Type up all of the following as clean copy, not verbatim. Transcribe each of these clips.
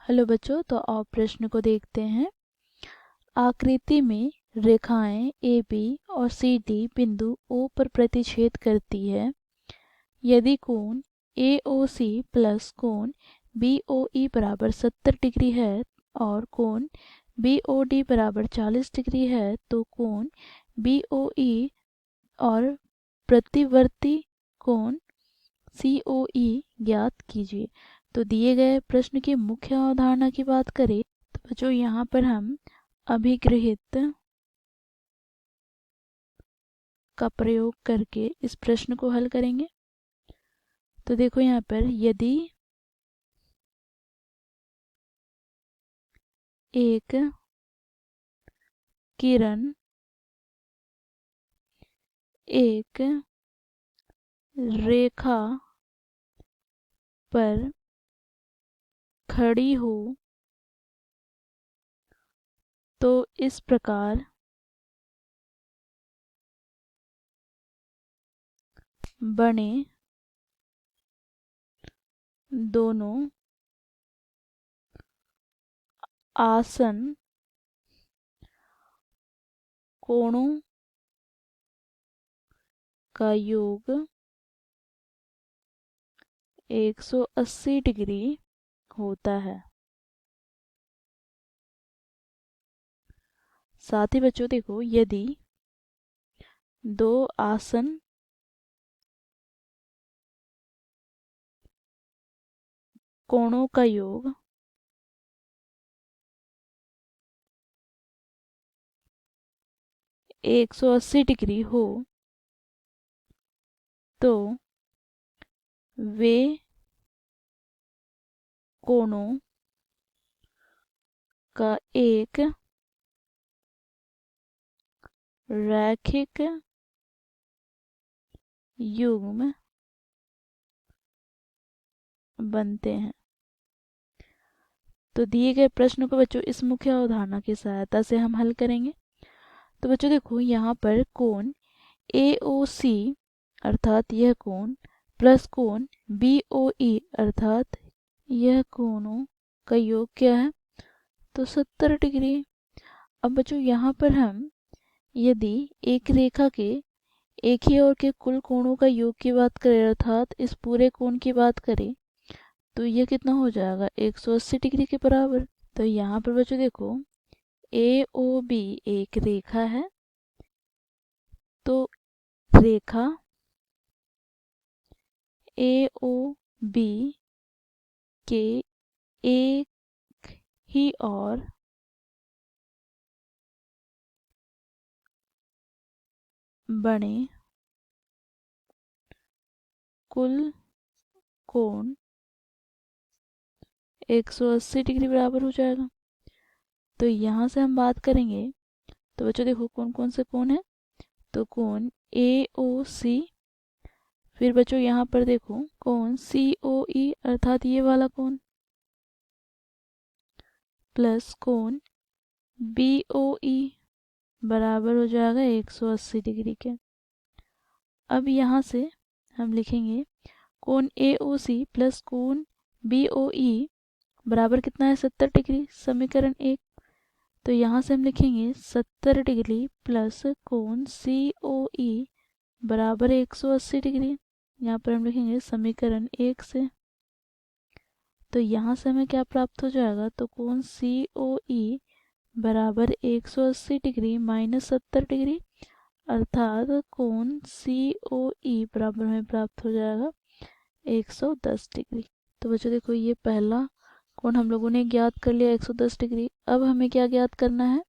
Hello बच्चों, तो आप प्रश्न को देखते हैं। आकृति में रेखाएं ए बी और सी डी बिंदु ओ पर प्रतिच्छेद करती है। यदि कोण ए ओ सी प्लस कोण बी ओ ई बराबर 70 डिग्री है और कोण बी ओ डी बराबर 40 डिग्री है, तो कोण बी ओ ई और प्रतिवर्ती कोण सी ओ ई ज्ञात कीजिए। तो दिए गए प्रश्न की मुख्य अवधारणा की बात करें तो बच्चों यहाँ पर हम अभिगृहित का प्रयोग करके इस प्रश्न को हल करेंगे। तो देखो यहाँ पर यदि एक किरण एक रेखा पर खड़ी हो तो इस प्रकार बने दोनों आसन कोणों का योग 180 डिग्री होता है। साथ ही बच्चों देखो, यदि दो आसन कोणों का योग 180 डिग्री हो तो वे कोणों का एक रैखिक युग्म बनते हैं। तो दिए गए प्रश्न को बच्चों इस मुख्य अवधारणा की सहायता से हम हल करेंगे। तो बच्चों देखो, यहाँ पर कोण AOC अर्थात यह कोण प्लस कोण BOE अर्थात यह कोणों का योग क्या है, तो 70 डिग्री। अब बच्चों यहाँ पर हम यदि एक रेखा के एक ही ओर के कुल कोणों का योग की बात करें अर्थात इस पूरे कोण की बात करें तो यह कितना हो जाएगा, 180 डिग्री के बराबर। तो यहाँ पर बच्चों देखो, AOB एक रेखा है, तो रेखा AOB के एक ही ओर बने कुल कोण 180 डिग्री बराबर हो जाएगा। तो यहाँ से हम बात करेंगे तो बच्चों देखो कौन कौन से कोण है, तो कोण AOC, फिर बच्चों यहाँ पर देखो कोण COE अर्थात ये वाला कोण प्लस कोण BOE बराबर हो जाएगा 180 डिग्री के। अब यहाँ से हम लिखेंगे कोण AOC प्लस कोण BOE बराबर कितना है, 70 डिग्री, समीकरण 1। तो यहाँ से हम लिखेंगे 70 डिग्री प्लस कोण COE बराबर 180 डिग्री। यहाँ पर हम लिखेंगे समीकरण 1 से। तो यहाँ से हमें क्या प्राप्त हो जाएगा, तो कोण COE बराबर 180 डिग्री माइनस 70 डिग्री अर्थात कोण COE बराबर हमें प्राप्त हो जाएगा 110 डिग्री। तो बच्चों देखो, ये पहला कोण हम लोगों ने ज्ञात कर लिया 110 डिग्री। अब हमें क्या ज्ञात करना है,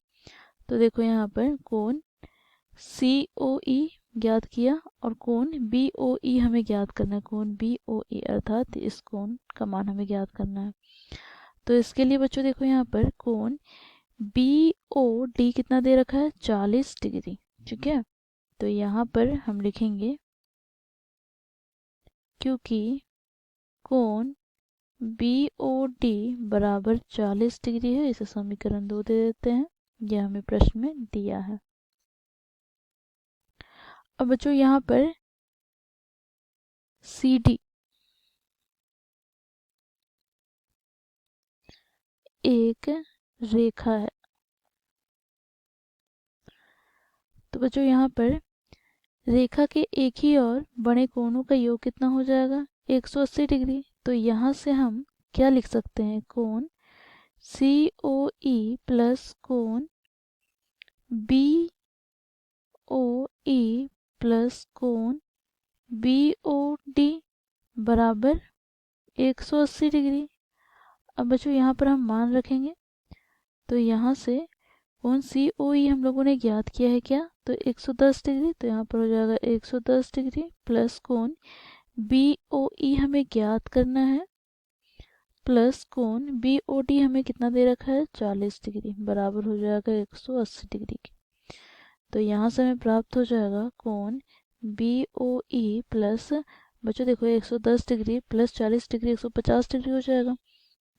तो देखो यहाँ पर कोण COE ज्ञात किया और कोण BOE हमें ज्ञात करना है, कोण BOE अर्थात इस कोण का मान हमें ज्ञात करना है। तो इसके लिए बच्चों देखो यहाँ पर कोण BOD कितना दे रखा है, 40 डिग्री, ठीक है। तो यहाँ पर हम लिखेंगे क्योंकि कोण BOD बराबर 40 डिग्री है, इसे समीकरण 2 दे देते हैं, यह हमें प्रश्न में दिया है। अब बच्चों यहाँ पर CD एक रेखा है। तो बच्चों यहाँ पर रेखा के एक ही और बड़े कोणों का योग कितना हो जाएगा, 180 डिग्री। तो यहाँ से हम क्या लिख सकते हैं, कोण COE प्लस कोण BOE प्लस कोण BOD बराबर 180 डिग्री। अब बच्चों यहाँ पर हम मान रखेंगे, तो यहाँ से कोण COE हम लोगों ने ज्ञात किया है क्या, तो 110 डिग्री। तो यहाँ पर हो जाएगा 110 डिग्री प्लस कोण BOE हमें ज्ञात करना है, प्लस कोण BOD हमें कितना दे रखा है, 40 डिग्री, बराबर हो जाएगा 180 डिग्री की। तो यहाँ से हमें प्राप्त हो जाएगा कोण BOE प्लस, बच्चों देखो 110 डिग्री प्लस 40 डिग्री 150 डिग्री हो जाएगा।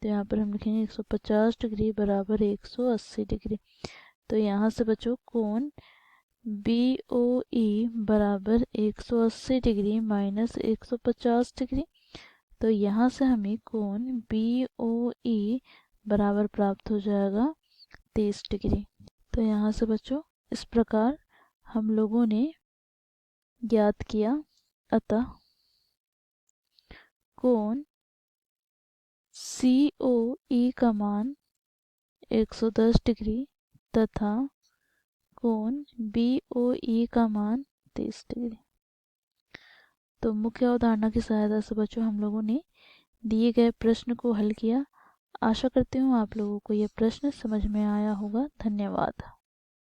तो यहाँ पर हम लिखेंगे 150 डिग्री बराबर 180 डिग्री। तो यहाँ से बच्चों कोण BOE बराबर 180 डिग्री माइनस 150 डिग्री। तो यहाँ से हमें कोण BOE बराबर प्राप्त हो जाएगा 30 डिग्री। तो यहाँ से बच्चों इस प्रकार हम लोगों ने ज्ञात किया, अतः कोण COE का मान 110 डिग्री तथा कोण BOE का मान 30 डिग्री। तो मुख्य अवधारणा की सहायता से बच्चों हम लोगों ने दिए गए प्रश्न को हल किया। आशा करती हूँ आप लोगों को यह प्रश्न समझ में आया होगा। धन्यवाद।